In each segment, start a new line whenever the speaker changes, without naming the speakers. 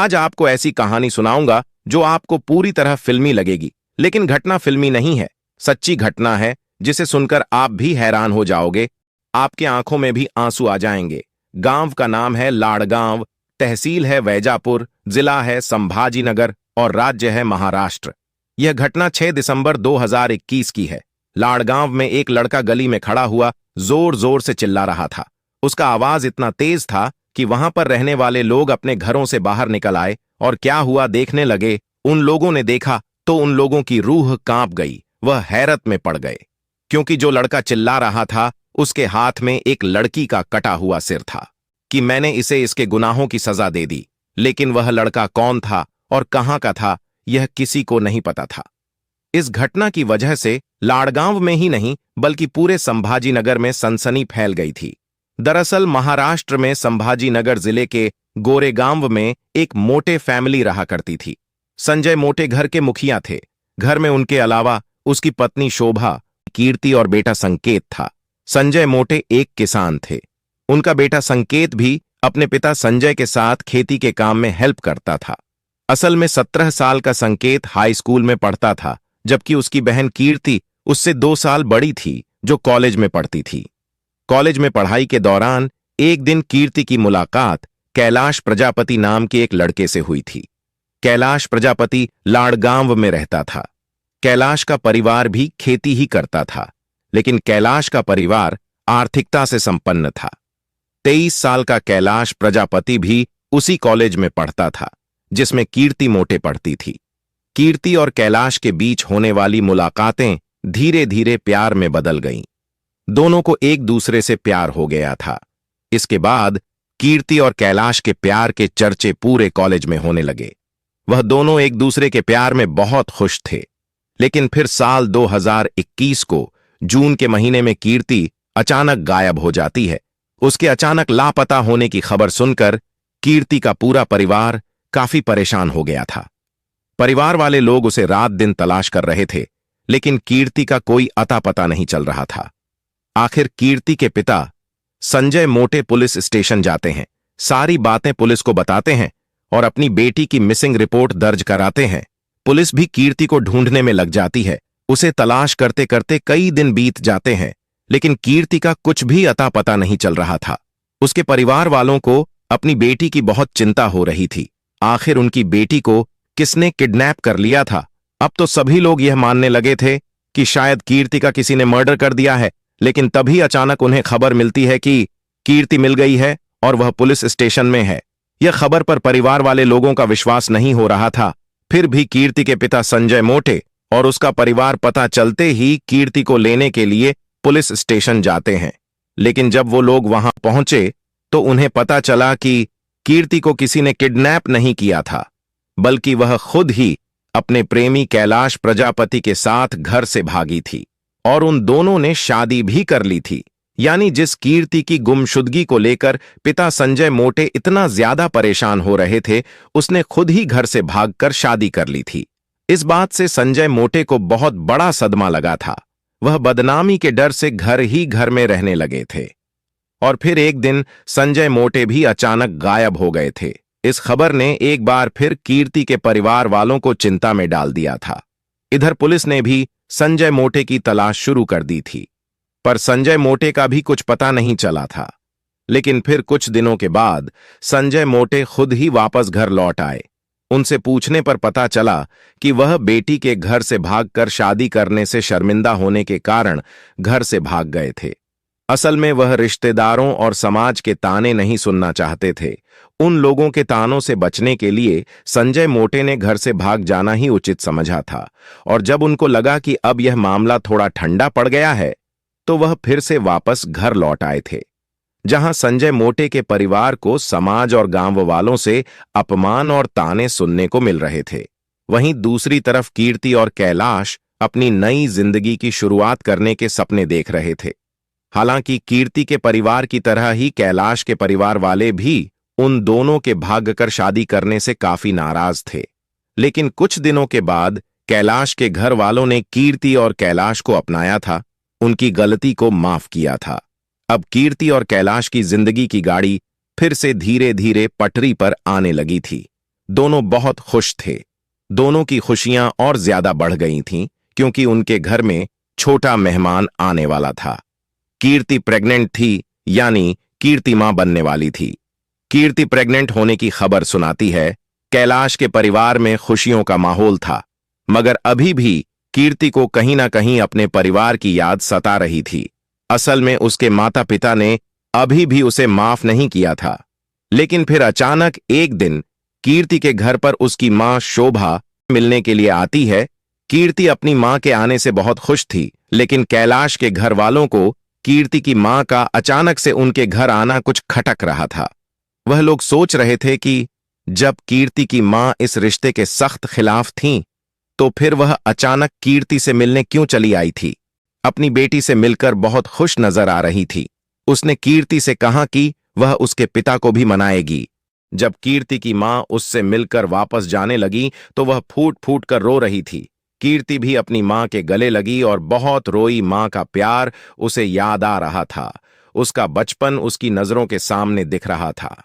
आज आपको ऐसी कहानी सुनाऊंगा जो आपको पूरी तरह फिल्मी लगेगी, लेकिन घटना फिल्मी नहीं है, सच्ची घटना है जिसे सुनकर आप भी हैरान हो जाओगे, आपके आंखों में भी आंसू आ जाएंगे। गांव का नाम है लाड़गांव, तहसील है वैजापुर, जिला है संभाजीनगर और राज्य है महाराष्ट्र। यह घटना 6 दिसंबर 2021 की है। लाड़गांव में एक लड़का गली में खड़ा हुआ जोर जोर से चिल्ला रहा था। उसका आवाज इतना तेज था कि वहां पर रहने वाले लोग अपने घरों से बाहर निकल आए और क्या हुआ देखने लगे। उन लोगों ने देखा तो उन लोगों की रूह कांप गई, वह हैरत में पड़ गए, क्योंकि जो लड़का चिल्ला रहा था उसके हाथ में एक लड़की का कटा हुआ सिर था। कि मैंने इसे इसके गुनाहों की सजा दे दी, लेकिन वह लड़का कौन था और कहां का था यह किसी को नहीं पता था। इस घटना की वजह से लाड़गांव में ही नहीं बल्कि पूरे संभाजीनगर में सनसनी फैल गई थी। दरअसल महाराष्ट्र में संभाजीनगर जिले के गोरेगांव में एक मोटे फैमिली रहा करती थी। संजय मोटे घर के मुखिया थे। घर में उनके अलावा उसकी पत्नी शोभा, कीर्ति और बेटा संकेत था। संजय मोटे एक किसान थे। उनका बेटा संकेत भी अपने पिता संजय के साथ खेती के काम में हेल्प करता था। असल में 17 साल का संकेत हाई स्कूल में पढ़ता था, जबकि उसकी बहन कीर्ति उससे 2 साल बड़ी थी, जो कॉलेज में पढ़ती थी। कॉलेज में पढ़ाई के दौरान एक दिन कीर्ति की मुलाकात कैलाश प्रजापति नाम के एक लड़के से हुई थी। कैलाश प्रजापति लाड़गांव में रहता था। कैलाश का परिवार भी खेती ही करता था, लेकिन कैलाश का परिवार आर्थिकता से संपन्न था। 23 साल का कैलाश प्रजापति भी उसी कॉलेज में पढ़ता था जिसमें कीर्ति मोटे पढ़ती थी। कीर्ति और कैलाश के बीच होने वाली मुलाकातें धीरे धीरे प्यार में बदल गईं। दोनों को एक दूसरे से प्यार हो गया था। इसके बाद कीर्ति और कैलाश के प्यार के चर्चे पूरे कॉलेज में होने लगे। वह दोनों एक दूसरे के प्यार में बहुत खुश थे। लेकिन फिर साल 2021 को जून के महीने में कीर्ति अचानक गायब हो जाती है। उसके अचानक लापता होने की खबर सुनकर कीर्ति का पूरा परिवार काफी परेशान हो गया था। परिवार वाले लोग उसे रात दिन तलाश कर रहे थे, लेकिन कीर्ति का कोई अता पता नहीं चल रहा था। आखिर कीर्ति के पिता संजय मोटे पुलिस स्टेशन जाते हैं, सारी बातें पुलिस को बताते हैं और अपनी बेटी की मिसिंग रिपोर्ट दर्ज कराते हैं। पुलिस भी कीर्ति को ढूंढने में लग जाती है। उसे तलाश करते करते कई दिन बीत जाते हैं, लेकिन कीर्ति का कुछ भी अता पता नहीं चल रहा था। उसके परिवार वालों को अपनी बेटी की बहुत चिंता हो रही थी। आखिर उनकी बेटी को किसने किडनैप कर लिया था? अब तो सभी लोग यह मानने लगे थे कि शायद कीर्ति का किसी ने मर्डर कर दिया है, लेकिन तभी अचानक उन्हें खबर मिलती है कि कीर्ति मिल गई है और वह पुलिस स्टेशन में है। यह खबर पर परिवार वाले लोगों का विश्वास नहीं हो रहा था। फिर भी कीर्ति के पिता संजय मोटे और उसका परिवार पता चलते ही कीर्ति को लेने के लिए पुलिस स्टेशन जाते हैं। लेकिन जब वो लोग वहां पहुंचे तो उन्हें पता चला कि कीर्ति को किसी ने किडनैप नहीं किया था, बल्कि वह खुद ही अपने प्रेमी कैलाश प्रजापति के साथ घर से भागी थी और उन दोनों ने शादी भी कर ली थी। यानी जिस कीर्ति की गुमशुदगी को लेकर पिता संजय मोटे इतना ज्यादा परेशान हो रहे थे, उसने खुद ही घर से भागकर शादी कर ली थी। इस बात से संजय मोटे को बहुत बड़ा सदमा लगा था। वह बदनामी के डर से घर ही घर में रहने लगे थे। और फिर एक दिन संजय मोटे भी अचानक गायब हो गए थे। इस खबर ने एक बार फिर कीर्ति के परिवार वालों को चिंता में डाल दिया था। इधर पुलिस ने भी संजय मोटे की तलाश शुरू कर दी थी, पर संजय मोटे का भी कुछ पता नहीं चला था। लेकिन फिर कुछ दिनों के बाद संजय मोटे खुद ही वापस घर लौट आए। उनसे पूछने पर पता चला कि वह बेटी के घर से भागकर शादी करने से शर्मिंदा होने के कारण घर से भाग गए थे। असल में वह रिश्तेदारों और समाज के ताने नहीं सुनना चाहते थे। उन लोगों के तानों से बचने के लिए संजय मोटे ने घर से भाग जाना ही उचित समझा था। और जब उनको लगा कि अब यह मामला थोड़ा ठंडा पड़ गया है, तो वह फिर से वापस घर लौट आए थे, जहां संजय मोटे के परिवार को समाज और गांव वालों से अपमान और ताने सुनने को मिल रहे थे। वहीं दूसरी तरफ कीर्ति और कैलाश अपनी नई जिंदगी की शुरुआत करने के सपने देख रहे थे। हालांकि कीर्ति के परिवार की तरह ही कैलाश के परिवार वाले भी उन दोनों के भागकर शादी करने से काफी नाराज थे। लेकिन कुछ दिनों के बाद कैलाश के घर वालों ने कीर्ति और कैलाश को अपनाया था, उनकी गलती को माफ किया था। अब कीर्ति और कैलाश की जिंदगी की गाड़ी फिर से धीरे धीरे पटरी पर आने लगी थी। दोनों बहुत खुश थे। दोनों की खुशियां और ज्यादा बढ़ गई थीं क्योंकि उनके घर में छोटा मेहमान आने वाला था। कीर्ति प्रेग्नेंट थी, यानी कीर्ति मां बनने वाली थी। कीर्ति प्रेग्नेंट होने की खबर सुनाती है कैलाश के परिवार में खुशियों का माहौल था, मगर अभी भी कीर्ति को कहीं ना कहीं अपने परिवार की याद सता रही थी। असल में उसके माता पिता ने अभी भी उसे माफ नहीं किया था। लेकिन फिर अचानक एक दिन कीर्ति के घर पर उसकी मां शोभा मिलने के लिए आती है। कीर्ति अपनी मां के आने से बहुत खुश थी, लेकिन कैलाश के घर वालों को कीर्ति की मां का अचानक से उनके घर आना कुछ खटक रहा था। वह लोग सोच रहे थे कि जब कीर्ति की मां इस रिश्ते के सख्त खिलाफ थीं, तो फिर वह अचानक कीर्ति से मिलने क्यों चली आई थी। अपनी बेटी से मिलकर बहुत खुश नजर आ रही थी। उसने कीर्ति से कहा कि वह उसके पिता को भी मनाएगी। जब कीर्ति की मां उससे मिलकर वापस जाने लगी तो वह फूट फूट कर रो रही थी। कीर्ति भी अपनी मां के गले लगी और बहुत रोई। मां का प्यार उसे याद आ रहा था। उसका बचपन उसकी नजरों के सामने दिख रहा था।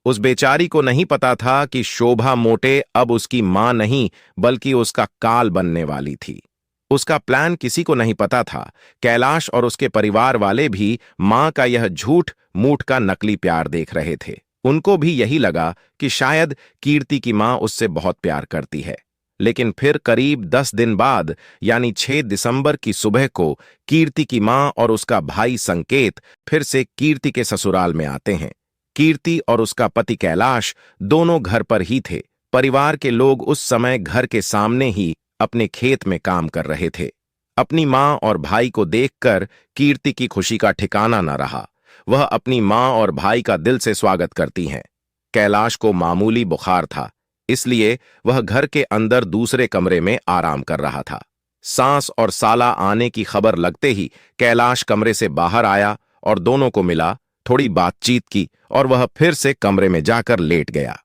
उस बेचारी को नहीं पता था कि शोभा मोटे अब उसकी मां नहीं बल्कि उसका काल बनने वाली थी। उसका प्लान किसी को नहीं पता था। कैलाश और उसके परिवार वाले भी मां का यह झूठ मूठ का नकली प्यार देख रहे थे। उनको भी यही लगा कि शायद कीर्ति की मां उससे बहुत प्यार करती है। लेकिन फिर करीब 10 दिन बाद, यानी 6 दिसंबर की सुबह को, कीर्ति की मां और उसका भाई संकेत फिर से कीर्ति के ससुराल में आते हैं। कीर्ति और उसका पति कैलाश दोनों घर पर ही थे। परिवार के लोग उस समय घर के सामने ही अपने खेत में काम कर रहे थे। अपनी मां और भाई को देखकर कीर्ति की खुशी का ठिकाना न रहा। वह अपनी मां और भाई का दिल से स्वागत करती हैं। कैलाश को मामूली बुखार था, इसलिए वह घर के अंदर दूसरे कमरे में आराम कर रहा था। सांस और साला आने की खबर लगते ही कैलाश कमरे से बाहर आया और दोनों को मिला, थोड़ी बातचीत की और वह फिर से कमरे में जाकर लेट गया।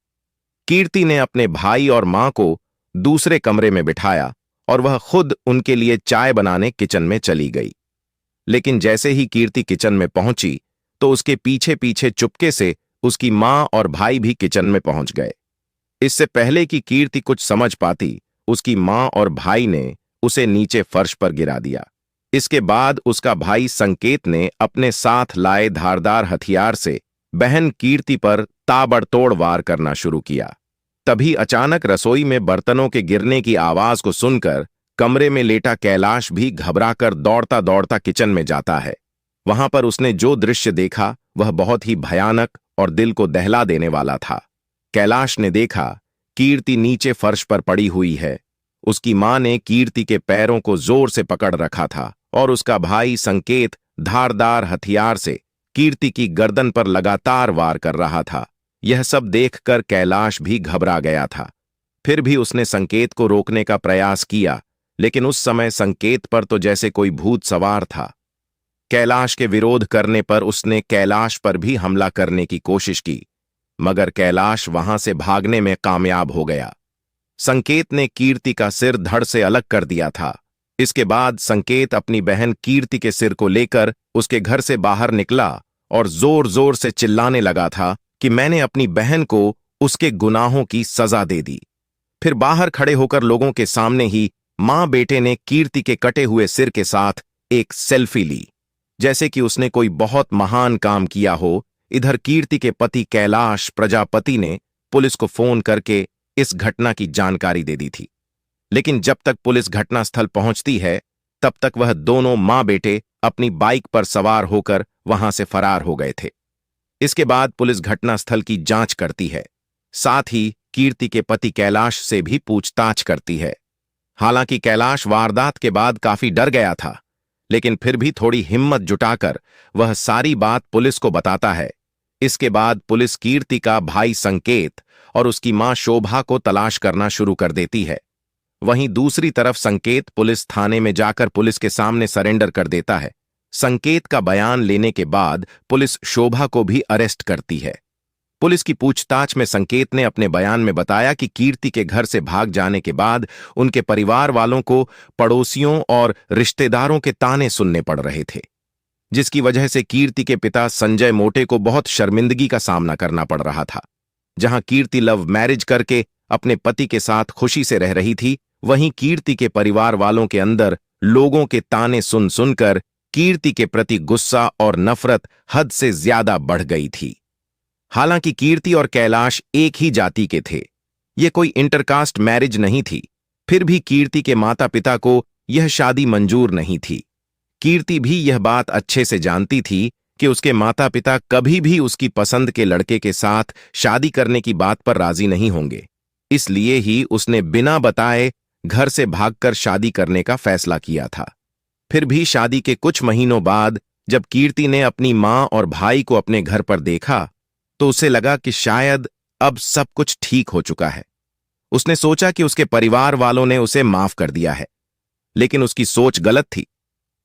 कीर्ति ने अपने भाई और मां को दूसरे कमरे में बिठाया और वह खुद उनके लिए चाय बनाने किचन में चली गई। लेकिन जैसे ही कीर्ति किचन में पहुंची तो उसके पीछे पीछे चुपके से उसकी मां और भाई भी किचन में पहुंच गए। इससे पहले कि कीर्ति कुछ समझ पाती, उसकी मां और भाई ने उसे नीचे फर्श पर गिरा दिया। इसके बाद उसका भाई संकेत ने अपने साथ लाए धारदार हथियार से बहन कीर्ति पर ताबड़तोड़ वार करना शुरू किया। तभी अचानक रसोई में बर्तनों के गिरने की आवाज को सुनकर कमरे में लेटा कैलाश भी घबराकर दौड़ता दौड़ता किचन में जाता है। वहां पर उसने जो दृश्य देखा वह बहुत ही भयानक और दिल को दहला देने वाला था। कैलाश ने देखा कीर्ति नीचे फर्श पर पड़ी हुई है। उसकी मां ने कीर्ति के पैरों को जोर से पकड़ रखा था और उसका भाई संकेत धारदार हथियार से कीर्ति की गर्दन पर लगातार वार कर रहा था। यह सब देखकर कैलाश भी घबरा गया था। फिर भी उसने संकेत को रोकने का प्रयास किया, लेकिन उस समय संकेत पर तो जैसे कोई भूत सवार था। कैलाश के विरोध करने पर उसने कैलाश पर भी हमला करने की कोशिश की, मगर कैलाश वहां से भागने में कामयाब हो गया। संकेत ने कीर्ति का सिर धड़ से अलग कर दिया था। इसके बाद संकेत अपनी बहन कीर्ति के सिर को लेकर उसके घर से बाहर निकला और जोर जोर से चिल्लाने लगा था कि मैंने अपनी बहन को उसके गुनाहों की सजा दे दी। फिर बाहर खड़े होकर लोगों के सामने ही मां बेटे ने कीर्ति के कटे हुए सिर के साथ एक सेल्फी ली, जैसे कि उसने कोई बहुत महान काम किया हो। इधर कीर्ति के पति कैलाश प्रजापति ने पुलिस को फोन करके इस घटना की जानकारी दे दी थी। लेकिन जब तक पुलिस घटनास्थल पहुंचती है तब तक वह दोनों मां बेटे अपनी बाइक पर सवार होकर वहां से फरार हो गए थे। इसके बाद पुलिस घटनास्थल की जांच करती है, साथ ही कीर्ति के पति कैलाश से भी पूछताछ करती है। हालांकि कैलाश वारदात के बाद काफी डर गया था, लेकिन फिर भी थोड़ी हिम्मत जुटाकर वह सारी बात पुलिस को बताता है। इसके बाद पुलिस कीर्ति का भाई संकेत और उसकी मां शोभा को तलाश करना शुरू कर देती है। वहीं दूसरी तरफ संकेत पुलिस थाने में जाकर पुलिस के सामने सरेंडर कर देता है। संकेत का बयान लेने के बाद पुलिस शोभा को भी अरेस्ट करती है। पुलिस की पूछताछ में संकेत ने अपने बयान में बताया कि कीर्ति के घर से भाग जाने के बाद उनके परिवार वालों को पड़ोसियों और रिश्तेदारों के ताने सुनने पड़ रहे थे, जिसकी वजह से कीर्ति के पिता संजय मोटे को बहुत शर्मिंदगी का सामना करना पड़ रहा था। जहां कीर्ति लव मैरिज करके अपने पति के साथ खुशी से रह रही थी, वहीं कीर्ति के परिवार वालों के अंदर लोगों के ताने सुन सुनकर कीर्ति के प्रति गुस्सा और नफरत हद से ज्यादा बढ़ गई थी। हालांकि कीर्ति और कैलाश एक ही जाति के थे, यह कोई इंटरकास्ट मैरिज नहीं थी, फिर भी कीर्ति के माता पिता को यह शादी मंजूर नहीं थी। कीर्ति भी यह बात अच्छे से जानती थी कि उसके माता पिता कभी भी उसकी पसंद के लड़के के साथ शादी करने की बात पर राजी नहीं होंगे। इसलिए ही उसने बिना बताए घर से भागकर शादी करने का फैसला किया था। फिर भी शादी के कुछ महीनों बाद जब कीर्ति ने अपनी मां और भाई को अपने घर पर देखा तो उसे लगा कि शायद अब सब कुछ ठीक हो चुका है। उसने सोचा कि उसके परिवार वालों ने उसे माफ कर दिया है, लेकिन उसकी सोच गलत थी,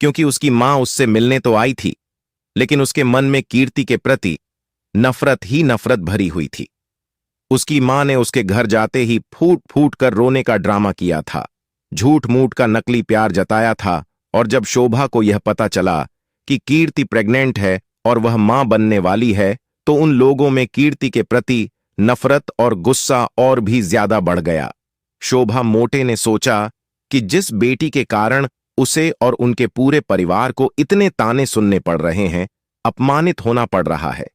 क्योंकि उसकी मां उससे मिलने तो आई थी, लेकिन उसके मन में कीर्ति के प्रति नफरत ही नफरत भरी हुई थी। उसकी मां ने उसके घर जाते ही फूट फूट कर रोने का ड्रामा किया था, झूठ मूठ का नकली प्यार जताया था, और जब शोभा को यह पता चला कि कीर्ति प्रेग्नेंट है और वह मां बनने वाली है, तो उन लोगों में कीर्ति के प्रति नफरत और गुस्सा और भी ज्यादा बढ़ गया। शोभा मोटे ने सोचा कि जिस बेटी के कारण उसे और उनके पूरे परिवार को इतने ताने सुनने पड़ रहे हैं, अपमानित होना पड़ रहा है,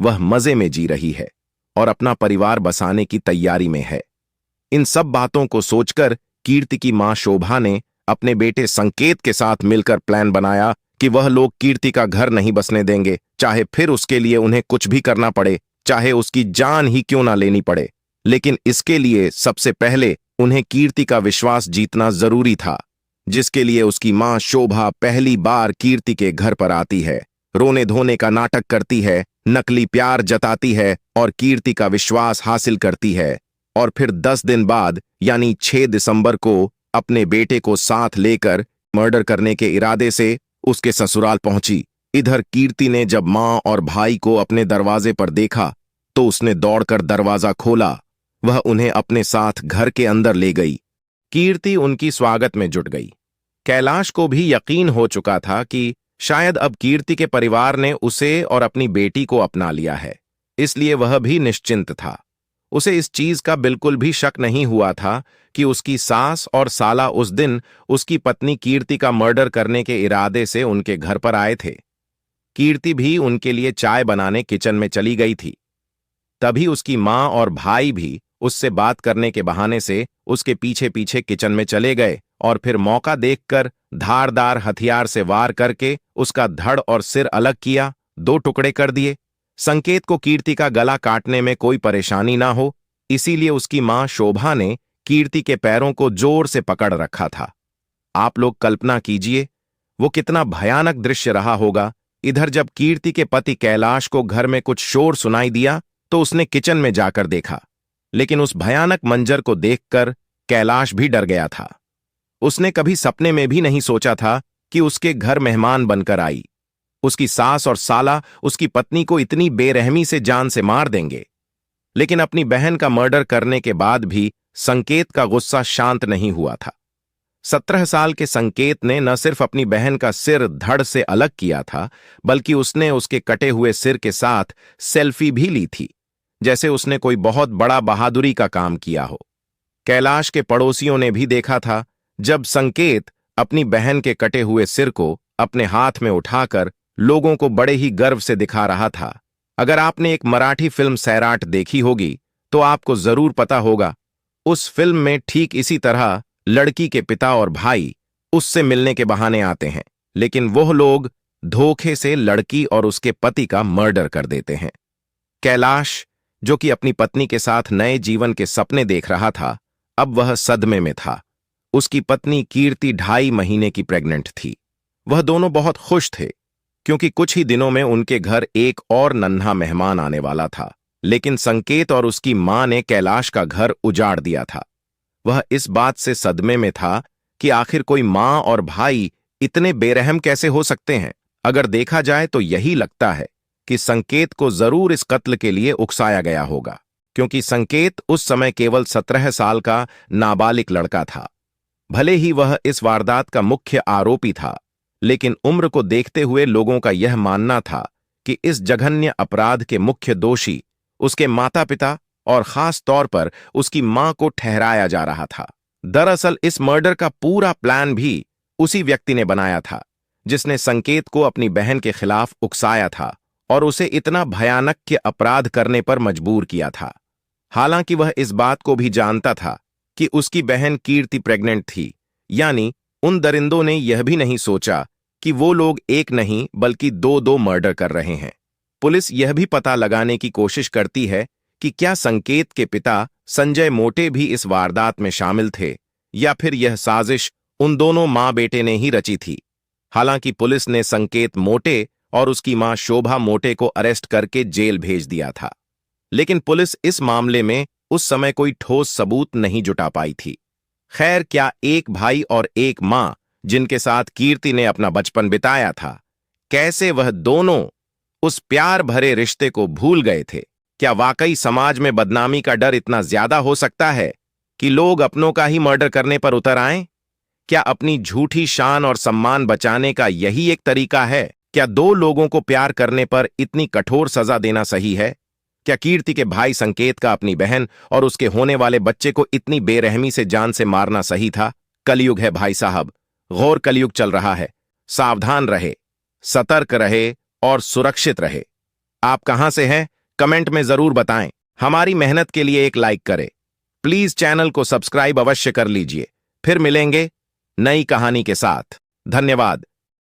वह मजे में जी रही है और अपना परिवार बसाने की तैयारी में है। इन सब बातों को सोचकर कीर्ति की मां शोभा ने अपने बेटे संकेत के साथ मिलकर प्लान बनाया कि वह लोग कीर्ति का घर नहीं बसने देंगे, चाहे फिर उसके लिए उन्हें कुछ भी करना पड़े, चाहे उसकी जान ही क्यों ना लेनी पड़े। लेकिन इसके लिए सबसे पहले उन्हें कीर्ति का विश्वास जीतना जरूरी था, जिसके लिए उसकी मां शोभा पहली बार कीर्ति के घर पर आती है, रोने धोने का नाटक करती है, नकली प्यार जताती है और कीर्ति का विश्वास हासिल करती है, और फिर 10 दिन बाद यानी 6 दिसंबर को अपने बेटे को साथ लेकर मर्डर करने के इरादे से उसके ससुराल पहुंची। इधर कीर्ति ने जब मां और भाई को अपने दरवाजे पर देखा तो उसने दौड़कर दरवाजा खोला। वह उन्हें अपने साथ घर के अंदर ले गई। कीर्ति उनकी स्वागत में जुट गई। कैलाश को भी यकीन हो चुका था कि शायद अब कीर्ति के परिवार ने उसे और अपनी बेटी को अपना लिया है, इसलिए वह भी निश्चिंत था। उसे इस चीज का बिल्कुल भी शक नहीं हुआ था कि उसकी सास और साला उस दिन उसकी पत्नी कीर्ति का मर्डर करने के इरादे से उनके घर पर आए थे। कीर्ति भी उनके लिए चाय बनाने किचन में चली गई थी। तभी उसकी मां और भाई भी उससे बात करने के बहाने से उसके पीछे पीछे किचन में चले गए और फिर मौका देखकर धारदार हथियार से वार करके उसका धड़ और सिर अलग किया, 2 टुकड़े कर दिए। संकेत को कीर्ति का गला काटने में कोई परेशानी ना हो, इसीलिए उसकी मां शोभा ने कीर्ति के पैरों को जोर से पकड़ रखा था। आप लोग कल्पना कीजिए वो कितना भयानक दृश्य रहा होगा। इधर जब कीर्ति के पति कैलाश को घर में कुछ शोर सुनाई दिया तो उसने किचन में जाकर देखा, लेकिन उस भयानक मंजर को देखकर कैलाश भी डर गया था। उसने कभी सपने में भी नहीं सोचा था कि उसके घर मेहमान बनकर आई उसकी सास और साला उसकी पत्नी को इतनी बेरहमी से जान से मार देंगे। लेकिन अपनी बहन का मर्डर करने के बाद भी संकेत का गुस्सा शांत नहीं हुआ था। 17 साल के संकेत ने न सिर्फ अपनी बहन का सिर धड़ से अलग किया था, बल्कि उसने उसके कटे हुए सिर के साथ सेल्फी भी ली थी, जैसे उसने कोई बहुत बड़ा बहादुरी का काम किया हो। कैलाश के पड़ोसियों ने भी देखा था जब संकेत अपनी बहन के कटे हुए सिर को अपने हाथ में उठाकर लोगों को बड़े ही गर्व से दिखा रहा था। अगर आपने एक मराठी फिल्म सैराट देखी होगी तो आपको जरूर पता होगा, उस फिल्म में ठीक इसी तरह लड़की के पिता और भाई उससे मिलने के बहाने आते हैं, लेकिन वह लोग धोखे से लड़की और उसके पति का मर्डर कर देते हैं। कैलाश, जो कि अपनी पत्नी के साथ नए जीवन के सपने देख रहा था, अब वह सदमे में था। उसकी पत्नी कीर्ति 2.5 महीने की प्रेग्नेंट थी। वह दोनों बहुत खुश थे क्योंकि कुछ ही दिनों में उनके घर एक और नन्हा मेहमान आने वाला था। लेकिन संकेत और उसकी मां ने कैलाश का घर उजाड़ दिया था। वह इस बात से सदमे में था कि आखिर कोई मां और भाई इतने बेरहम कैसे हो सकते हैं। अगर देखा जाए तो यही लगता है कि संकेत को जरूर इस कत्ल के लिए उकसाया गया होगा, क्योंकि संकेत उस समय केवल 17 साल का नाबालिग लड़का था। भले ही वह इस वारदात का मुख्य आरोपी था, लेकिन उम्र को देखते हुए लोगों का यह मानना था कि इस जघन्य अपराध के मुख्य दोषी उसके माता पिता और खास तौर पर उसकी मां को ठहराया जा रहा था। दरअसल इस मर्डर का पूरा प्लान भी उसी व्यक्ति ने बनाया था जिसने संकेत को अपनी बहन के खिलाफ उकसाया था और उसे इतना भयानक के अपराध करने पर मजबूर किया था। हालांकि वह इस बात को भी जानता था कि उसकी बहन कीर्ति प्रेग्नेंट थी, यानी उन दरिंदों ने यह भी नहीं सोचा कि वो लोग एक नहीं बल्कि दो दो मर्डर कर रहे हैं। पुलिस यह भी पता लगाने की कोशिश करती है कि क्या संकेत के पिता संजय मोटे भी इस वारदात में शामिल थे या फिर यह साजिश उन दोनों मां बेटे ने ही रची थी। हालांकि पुलिस ने संकेत मोटे और उसकी मां शोभा मोटे को अरेस्ट करके जेल भेज दिया था, लेकिन पुलिस इस मामले में उस समय कोई ठोस सबूत नहीं जुटा पाई थी। खैर, क्या एक भाई और एक मां जिनके साथ कीर्ति ने अपना बचपन बिताया था, कैसे वह दोनों उस प्यार भरे रिश्ते को भूल गए थे? क्या वाकई समाज में बदनामी का डर इतना ज्यादा हो सकता है कि लोग अपनों का ही मर्डर करने पर उतर आएं? क्या अपनी झूठी शान और सम्मान बचाने का यही एक तरीका है? क्या दो लोगों को प्यार करने पर इतनी कठोर सजा देना सही है? क्या कीर्ति के भाई संकेत का अपनी बहन और उसके होने वाले बच्चे को इतनी बेरहमी से जान से मारना सही था? कलयुग है भाई साहब, घोर कलयुग चल रहा है। सावधान रहे, सतर्क रहे और सुरक्षित रहे। आप कहां से हैं, कमेंट में जरूर बताएं। हमारी मेहनत के लिए एक लाइक करें। प्लीज चैनल को सब्सक्राइब अवश्य कर लीजिए। फिर मिलेंगे नई कहानी के साथ। धन्यवाद।